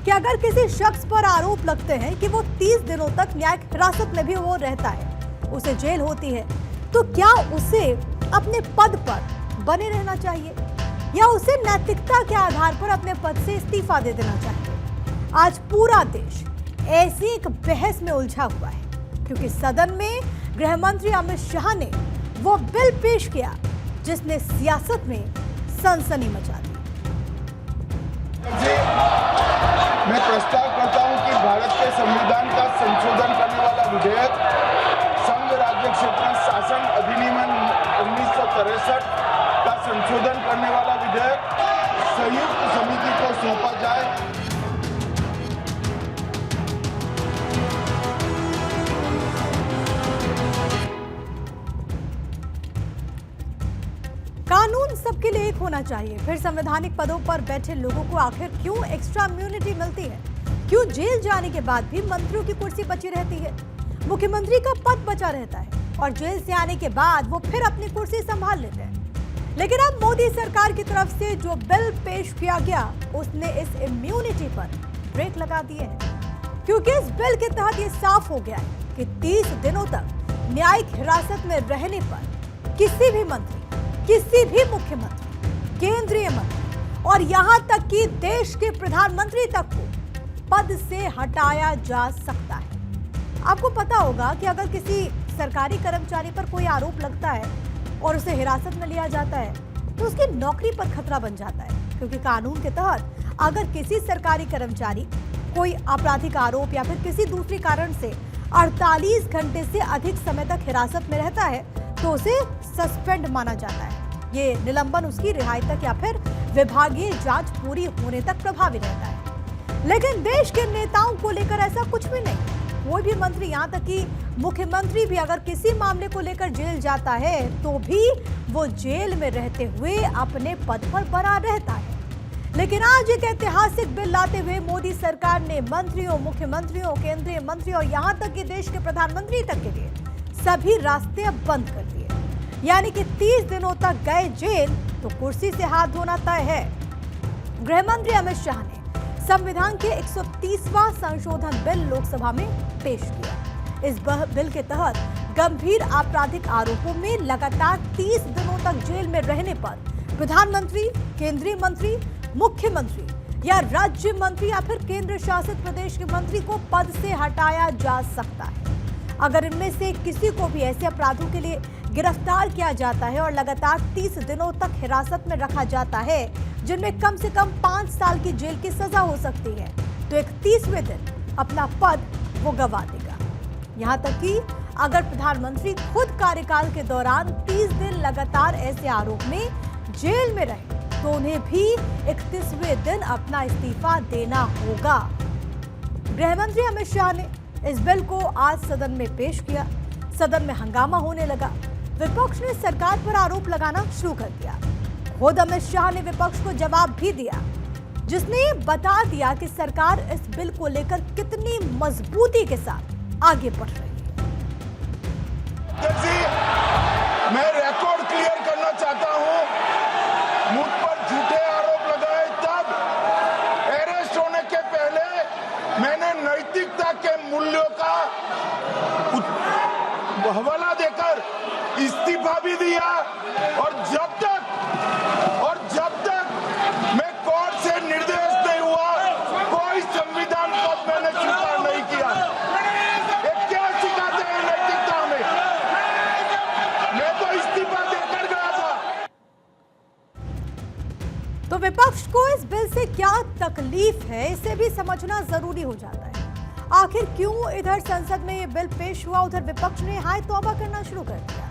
कि अगर किसी शख्स पर आरोप लगते हैं कि वो 30 दिनों तक न्यायिक हिरासत में भी वो रहता है, उसे जेल होती है, तो क्या उसे अपने पद पर बने रहना चाहिए या उसे नैतिकता के आधार पर अपने पद से इस्तीफा दे देना चाहिए? आज पूरा देश ऐसी एक बहस में उलझा हुआ है क्योंकि सदन में गृह मंत्री अमित शाह ने वो बिल पेश किया जिसने सियासत में सनसनी मचा दी। मैं प्रस्ताव करता हूं कि भारत के संविधान का संशोधन करने वाला विधेयक संघ राज्य क्षेत्र शासन अधिनियम 1963 का संशोधन करने वाला विधेयक संयुक्त समिति को सौंपा जाए। कानून सबके लिए एक होना चाहिए। फिर संवैधानिक पदों पर बैठे लोगों को आखिर क्यों एक्स्ट्रा इम्यूनिटी मिलती है? क्यों जेल जाने के बाद भी मंत्रियों की कुर्सी बची रहती है? मुख्यमंत्री का पद बचा रहता है और जेल से आने के बाद वो फिर अपनी कुर्सी संभाल लेते हैं। लेकिन अब मोदी सरकार की तरफ से जो बिल पेश किया गया उसने इस इम्यूनिटी पर ब्रेक लगा दिए हैं, क्योंकि इस बिल के तहत ये साफ हो गया है कि 30 दिनों तक न्यायिक हिरासत में रहने पर किसी भी मंत्री, किसी भी मुख्यमंत्री, केंद्रीय मंत्री और यहां तक कि देश के प्रधानमंत्री तक को पद से हटाया जा सकता है। आपको पता होगा कि अगर किसी सरकारी कर्मचारी पर कोई आरोप लगता है और उसे हिरासत में लिया जाता है तो उसकी नौकरी पर खतरा बन जाता है, क्योंकि कानून के तहत अगर किसी सरकारी कर्मचारी कोई आपराधिक आरोप या फिर किसी दूसरे कारण से 48 घंटे से अधिक समय तक हिरासत में रहता है तो उसे सस्पेंड माना जाता है। ये निलंबन उसकी रिहाई तक या फिर विभागीय जांच पूरी होने तक प्रभावी रहता है। लेकिन देश के नेताओं को लेकर ऐसा कुछ भी नहीं। कोई भी मंत्री, यहां तक कि मुख्यमंत्री भी अगर किसी मामले को लेकर जेल जाता है तो भी वो जेल में रहते हुए अपने पद पर बना रहता है। लेकिन आज एक ऐतिहासिक बिल लाते हुए मोदी सरकार ने मंत्रियों, मुख्यमंत्रियों, केंद्रीय मंत्री और यहां तक कि देश के प्रधानमंत्री तक के लिए सभी रास्ते अब बंद कर दिए। यानी कि 30 दिनों तक गए जेल तो कुर्सी से हाथ धोना तय है। गृह मंत्री अमित शाह ने संविधान के 130वां संशोधन बिल लोकसभा में पेश किया। इस बिल के तहत गंभीर आपराधिक आरोपों में लगातार 30 दिनों तक जेल में रहने पर प्रधानमंत्री, केंद्रीय मंत्री, मुख्यमंत्री या राज्य मंत्री या फिर केंद्र शासित प्रदेश के मंत्री को पद से हटाया जा सकता है। अगर इनमें से किसी को भी ऐसे अपराधों के लिए गिरफ्तार किया जाता है और लगातार 30 दिनों तक हिरासत में रखा जाता है, जिनमें कम से कम 5 साल की जेल की सजा हो सकती है, तो 31वें दिन अपना पद वो गंवा देगा। यहां तक कि अगर प्रधानमंत्री खुद कार्यकाल के दौरान 30 दिन लगातार ऐसे आरोप में जेल में रहे तो उन्हें भी 31वें दिन अपना इस्तीफा देना होगा। गृह मंत्री अमित शाह ने इस बिल को आज सदन में पेश किया। सदन में हंगामा होने लगा। विपक्ष ने सरकार पर आरोप लगाना शुरू कर दिया। खुद अमित शाह ने विपक्ष को जवाब भी दिया, जिसने बता दिया कि सरकार इस बिल को लेकर कितनी मजबूती के साथ आगे बढ़ रही है। मैं रिकॉर्ड क्लियर करना चाहता हूं, मुझ पर झूठे आरोप लगाए तब अरेस्ट होने के पहले मैंने नैतिकता के मूल्यों का हवाला देकर इस्तीफा भी दिया और जब तक मैं कोर्ट से निर्देश नहीं हुआ कोई संविधान पद मैंने स्वीकार नहीं किया। ये क्या सिखाते हैं नैतिकता में? मैं तो इस्तीफा देकर गया था। तो विपक्ष को इस बिल से क्या तकलीफ है, इसे भी समझना जरूरी हो जाता है। आखिर क्यों इधर संसद में ये बिल पेश हुआ, उधर विपक्ष ने हाय तौबा करना शुरू कर दिया।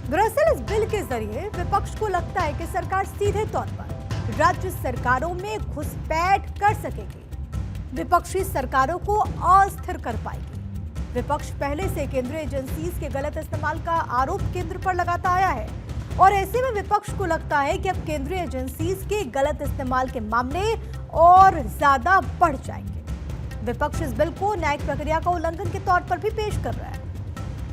दरअसल इस बिल के जरिए विपक्ष को लगता है कि सरकार सीधे तौर पर राज्य सरकारों में घुसपैठ कर सकेगी, विपक्षी सरकारों को अस्थिर कर पाएगी। विपक्ष पहले से केंद्रीय एजेंसीज के गलत इस्तेमाल का आरोप केंद्र पर लगाता आया है और ऐसे में विपक्ष को लगता है कि अब केंद्रीय एजेंसीज के गलत इस्तेमाल के मामले और ज्यादा बढ़ जाएंगे। विपक्ष इस बिल को न्यायिक प्रक्रिया का उल्लंघन के तौर पर भी पेश कर रहा है।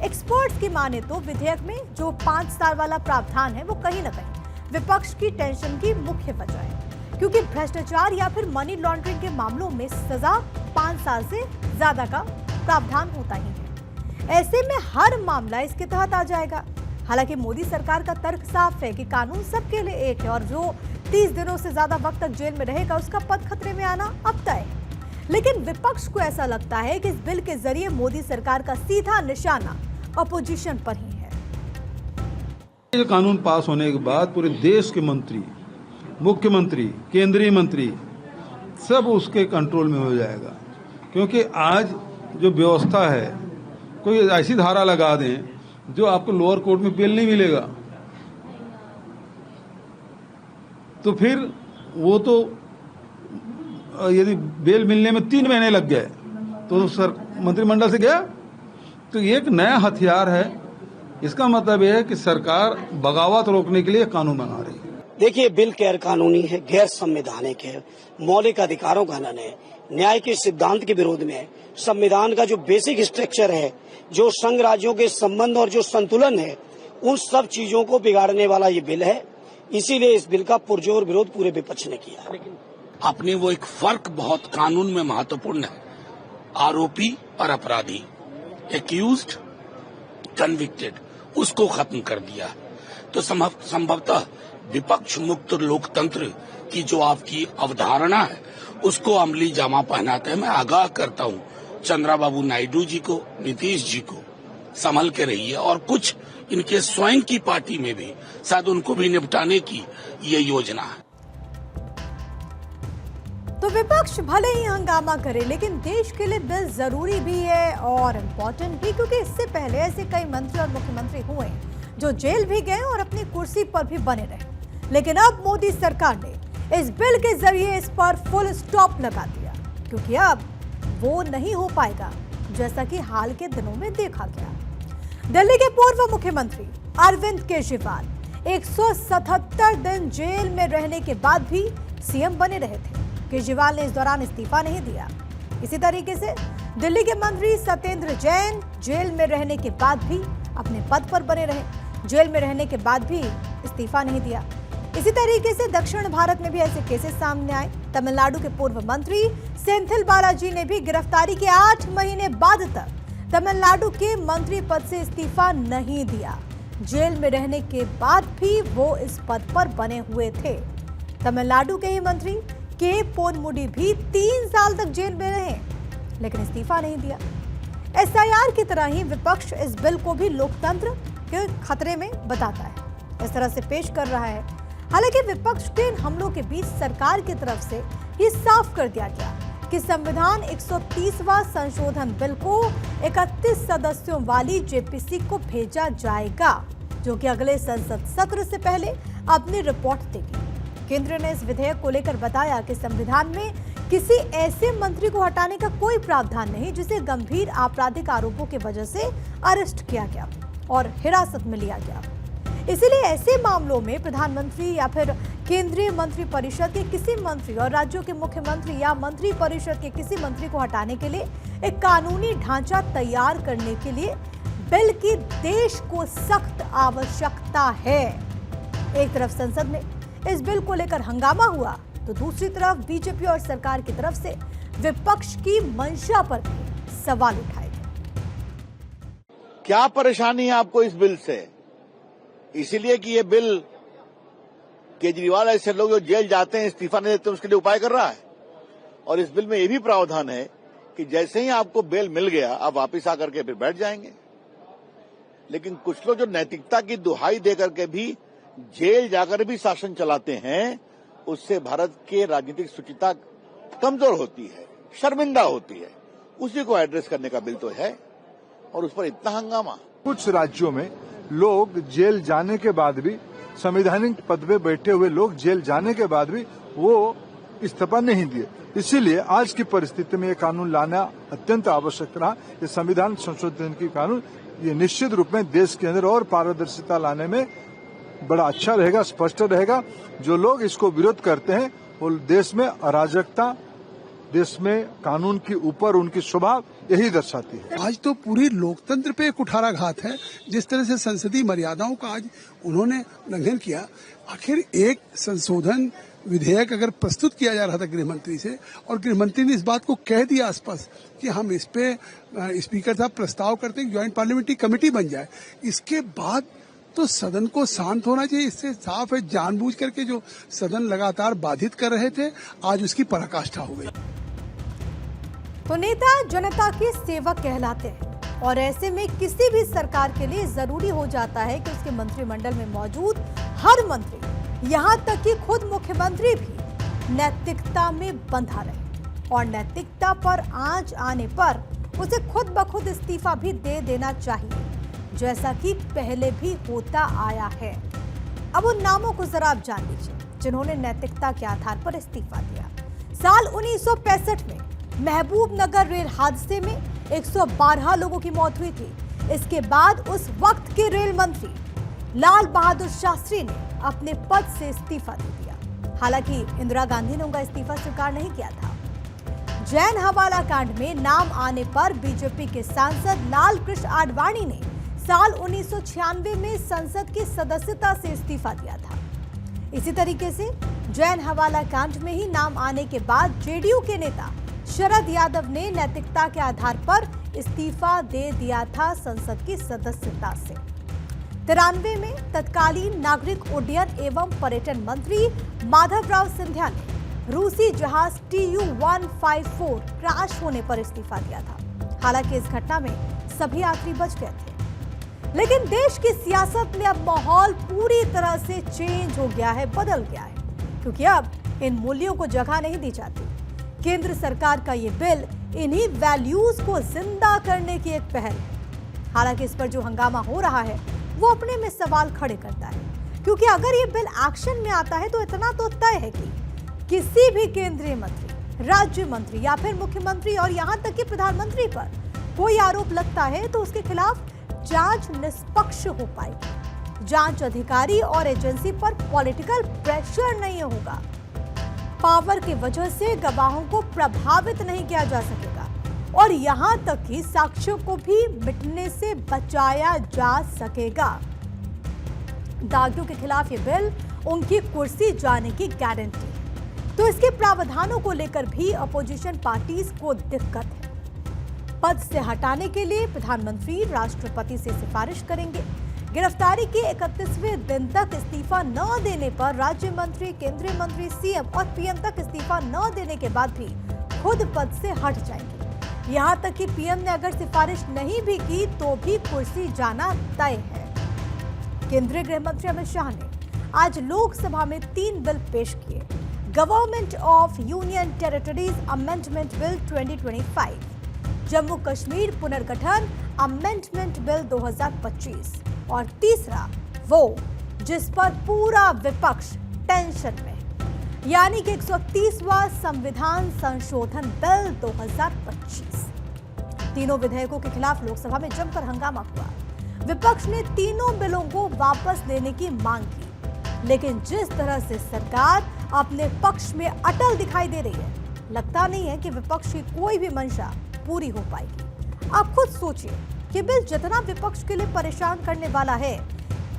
एक्सपर्ट्स की माने तो विधेयक में जो 5 साल वाला प्रावधान है वो कहीं न कहीं विपक्ष की टेंशन की मुख्य वजह है, क्योंकि भ्रष्टाचार या फिर मनी लॉन्ड्रिंग के मामलों में सजा 5 साल से ज्यादा का प्रावधान होता ही है। ऐसे में हर मामला इसके तहत आ जाएगा। हालांकि मोदी सरकार का तर्क साफ है कि कानून सबके लिए एक है और जो 30 दिनों से ज्यादा वक्त तक जेल में रहेगा उसका पद खतरे में आना अब तय है। लेकिन विपक्ष को ऐसा लगता है कि इस बिल के जरिए मोदी सरकार का सीधा निशाना अपोजिशन पर ही है। ये कानून पास होने के बाद पूरे देश के मंत्री, मुख्यमंत्री, केंद्रीय मंत्री सब उसके कंट्रोल में हो जाएगा। क्योंकि आज जो व्यवस्था है, कोई ऐसी धारा लगा दें जो आपको लोअर कोर्ट में बेल नहीं मिलेगा, तो फिर वो तो यदि बेल मिलने में 3 महीने लग गए तो सर मंत्रिमंडल से गया। तो एक नया हथियार है। इसका मतलब यह है कि सरकार बगावत रोकने के लिए कानून बना रही है। देखिए, बिल गैर कानूनी है, गैर संवैधानिक है, मौलिक अधिकारों का हनन है, न्याय के सिद्धांत के विरोध में है। संविधान का जो बेसिक स्ट्रक्चर है, जो संघ राज्यों के संबंध और जो संतुलन है, उन सब चीजों को बिगाड़ने वाला ये बिल है। इसीलिए इस बिल का पुरजोर विरोध पूरे विपक्ष ने किया। अपने वो एक फर्क बहुत कानून में महत्वपूर्ण है, आरोपी और अपराधी, एक्यूज्ड, कन्विक्टेड, उसको खत्म कर दिया। तो संभवतः विपक्ष मुक्त लोकतंत्र की जो आपकी अवधारणा है उसको अमली जामा पहनाते हैं। मैं आगाह करता हूँ चंद्रबाबू नायडू जी को, नीतीश जी को, संभल के रहिए। और कुछ इनके स्वयं की पार्टी में भी शायद उनको भी निपटाने की ये योजना है। तो विपक्ष भले ही हंगामा करे, लेकिन देश के लिए बिल जरूरी भी है और इम्पोर्टेंट भी, क्योंकि इससे पहले ऐसे कई मंत्री और मुख्यमंत्री हुए जो जेल भी गए और अपनी कुर्सी पर भी बने रहे। लेकिन अब मोदी सरकार ने इस बिल के जरिए इस पर फुल स्टॉप लगा दिया, क्योंकि अब वो नहीं हो पाएगा जैसा कि हाल के दिनों में देखा गया। दिल्ली के पूर्व मुख्यमंत्री अरविंद केजरीवाल 177 दिन जेल में रहने के बाद भी सीएम बने रहे थे। केजरीवाल ने इस दौरान इस्तीफा नहीं दिया। इसी तरीके से दिल्ली के मंत्री सत्येंद्र जैन जेल में रहने के बाद भी अपने पद पर बने रहे, जेल में रहने के बाद भी इस्तीफा नहीं दिया। इसी तरीके से दक्षिण भारत में भी ऐसे केसेस सामने आए। तमिलनाडु के पूर्व मंत्री सेंथिल बालाजी ने भी गिरफ्तारी के 8 महीने बाद तक तमिलनाडु के मंत्री पद से इस्तीफा नहीं दिया। जेल में रहने के बाद भी वो इस पद पर बने हुए थे। तमिलनाडु के ही मंत्री के पोनमुडी भी 3 साल तक जेल में रहे, लेकिन इस्तीफा नहीं दिया। एसआईआर की तरह ही विपक्ष इस बिल को भी लोकतंत्र के खतरे में बताता है, इस तरह से पेश कर रहा है। हालांकि विपक्ष के इन हमलों के बीच सरकार की तरफ से ये साफ कर दिया गया कि संविधान 130वां संशोधन बिल को 31 सदस्यों वाली जेपीसी को भेजा जाएगा, जो कि अगले संसद सत्र से पहले अपनी रिपोर्ट देगी। केंद्र ने इस विधेयक को लेकर बताया कि संविधान में किसी ऐसे मंत्री को हटाने का कोई प्रावधान नहीं जिसे गंभीर आपराधिक आरोपों की वजह से अरेस्ट किया गया और हिरासत में लिया गया। इसीलिए ऐसे मामलों में प्रधानमंत्री या फिर केंद्रीय मंत्री परिषद के किसी मंत्री और राज्यों के मुख्यमंत्री या मंत्री परिषद के किसी मंत्री को हटाने के लिए एक कानूनी ढांचा तैयार करने के लिए बिल की देश को सख्त आवश्यकता है। एक तरफ संसद में इस बिल को लेकर हंगामा हुआ, तो दूसरी तरफ बीजेपी और सरकार की तरफ से विपक्ष की मंशा पर भी सवाल उठाए गए। क्या परेशानी है आपको इस बिल से? इसीलिए कि ये बिल केजरीवाल ऐसे लोग जो जेल जाते हैं, इस्तीफा नहीं देते, उसके लिए उपाय कर रहा है। और इस बिल में ये भी प्रावधान है कि जैसे ही आपको बेल मिल गया, आप वापिस आकर के फिर बैठ जाएंगे। लेकिन कुछ लोग जो नैतिकता की दुहाई दे करके भी जेल जाकर भी शासन चलाते हैं, उससे भारत के राजनीतिक शुचिता कमजोर होती है, शर्मिंदा होती है। उसी को एड्रेस करने का बिल तो है, और उस पर इतना हंगामा। कुछ राज्यों में लोग जेल जाने के बाद भी, संवैधानिक पद पे बैठे हुए लोग जेल जाने के बाद भी वो इस्तीफा नहीं दिए। इसीलिए आज की परिस्थिति में ये कानून लाना अत्यंत आवश्यक रहा। ये संविधान संशोधन की कानून ये निश्चित रूप में देश के अंदर और पारदर्शिता लाने में बड़ा अच्छा रहेगा, स्पष्ट रहेगा। जो लोग इसको विरोध करते हैं वो देश में अराजकता, देश में कानून के ऊपर उनकी स्वभाव यही दर्शाती है। आज तो पूरी लोकतंत्र पे एक कुठाराघात है। जिस तरह से संसदीय मर्यादाओं का आज उन्होंने उल्लंघन किया। आखिर एक संशोधन विधेयक अगर प्रस्तुत किया जा रहा था गृह मंत्री से, और गृह मंत्री ने इस बात को कह दिया स्पष्ट कि हम इस पे स्पीकर साहब प्रस्ताव करते हैं ज्वाइंट पार्लियामेंट्री कमेटी बन जाए, इसके बाद तो सदन को शांत होना चाहिए। इससे साफ है जानबूझ करके जो सदन लगातार बाधित कर रहे थे, आज उसकी पराकाष्ठा हो गई। तो नेता जनता के सेवक कहलाते हैं और ऐसे में किसी भी सरकार के लिए जरूरी हो जाता है कि उसके मंत्रिमंडल में मौजूद हर मंत्री, यहाँ तक कि खुद मुख्यमंत्री भी नैतिकता में बंधा रहे और नैतिकता पर आंच आने पर उसे खुद ब खुद इस्तीफा भी दे देना चाहिए, जैसा कि पहले भी होता आया है। अब उन नामों को जरा आप जान लीजिए जिन्होंने नैतिकता के आधार पर इस्तीफा दिया। साल 1965 में महबूब नगर रेल हादसे में 112 लोगों की मौत हुई थी। इसके बाद उस वक्त के रेल मंत्री लाल बहादुर शास्त्री ने अपने पद से इस्तीफा दे दिया। हालांकि इंदिरा गांधी ने उनका इस्तीफा स्वीकार नहीं किया था। जैन हवाला कांड में नाम आने पर बीजेपी के सांसद लाल कृष्ण आडवाणी ने साल 1996 में संसद की सदस्यता से इस्तीफा दिया था। इसी तरीके से जैन हवाला कांड में ही नाम आने के बाद जेडीयू के नेता शरद यादव ने नैतिकता के आधार पर इस्तीफा दे दिया था संसद की सदस्यता से। 93 में तत्कालीन नागरिक उड्डयन एवं पर्यटन मंत्री माधवराव सिंधिया ने रूसी जहाज TU-154 क्रैश होने पर इस्तीफा दिया था। हालांकि इस घटना में सभी यात्री बच गए थे, लेकिन देश की सियासत में अब माहौल पूरी तरह से चेंज हो गया है, बदल गया है, क्योंकि अब इन मूल्यों को जगह नहीं दी जाती। केंद्र सरकार का ये बिल इन्हीं वैल्यूज को जिंदा करने की एक पहल है। हालांकि इस पर जो हंगामा हो रहा है वो अपने में सवाल खड़े करता है, क्योंकि अगर ये बिल एक्शन में आता है तो इतना तो तय है कि किसी भी केंद्रीय मंत्री, राज्य मंत्री या फिर मुख्यमंत्री और यहां तक कि प्रधानमंत्री पर कोई आरोप लगता है तो उसके खिलाफ जांच निष्पक्ष हो पाएगी। जांच अधिकारी और एजेंसी पर पॉलिटिकल प्रेशर नहीं होगा। पावर की वजह से गवाहों को प्रभावित नहीं किया जा सकेगा और यहां तक कि साक्ष्यों को भी मिटने से बचाया जा सकेगा। दागियों के खिलाफ ये बिल उनकी कुर्सी जाने की गारंटी है, तो इसके प्रावधानों को लेकर भी अपोजिशन पार्टीज को दिक्कत है। पद से हटाने के लिए प्रधानमंत्री राष्ट्रपति से सिफारिश करेंगे। गिरफ्तारी के 31वें दिन तक इस्तीफा न देने पर राज्य मंत्री, केंद्रीय मंत्री, सीएम और पीएम तक इस्तीफा न देने के बाद भी खुद पद से हट जाएंगे। यहां तक कि पीएम ने अगर सिफारिश नहीं भी की तो भी कुर्सी जाना तय है। केंद्रीय गृह मंत्री अमित शाह ने आज लोकसभा में 3 बिल पेश किए। Government of union territories amendment bill 2025, Jammu Kashmir पुनर्गठन अमेंडमेंट बिल 2025 और तीसरा वो जिस पर पूरा विपक्ष टेंशन में, यानी कि 130वां संविधान संशोधन बिल 2025। तीनों विधेयकों के खिलाफ लोकसभा में जमकर हंगामा हुआ। विपक्ष ने तीनों बिलों को वापस लेने की मांग की, लेकिन जिस तरह से सरकार अपने पक्ष में अटल दिखाई दे रही है, लगता नहीं है कि विपक्ष की कोई भी मंशा पूरी हो पाएगी। आप खुद सोचिए कि बिल जितना विपक्ष के लिए परेशान करने वाला है,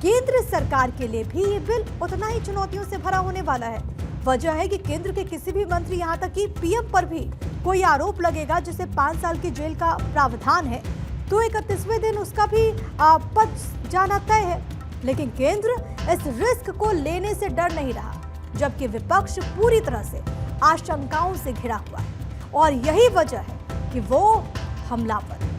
केंद्र सरकार के लिए भी ये बिल उतना ही चुनौतियों से भरा होने वाला है। वजह है कि केंद्र के किसी भी मंत्री, यहां तक कि पीएम पर भी कोई आरोप लगेगा जिसे 5 साल की जेल का प्रावधान है, तो 31वें दिन उसका भी पद जाना तय है। लेकिन केंद्र इस रिस्क को लेने से डर नहीं रहा, जबकि विपक्ष पूरी तरह से आशंकाओं से घिरा हुआ है और यही वजह है कि वो हमलावर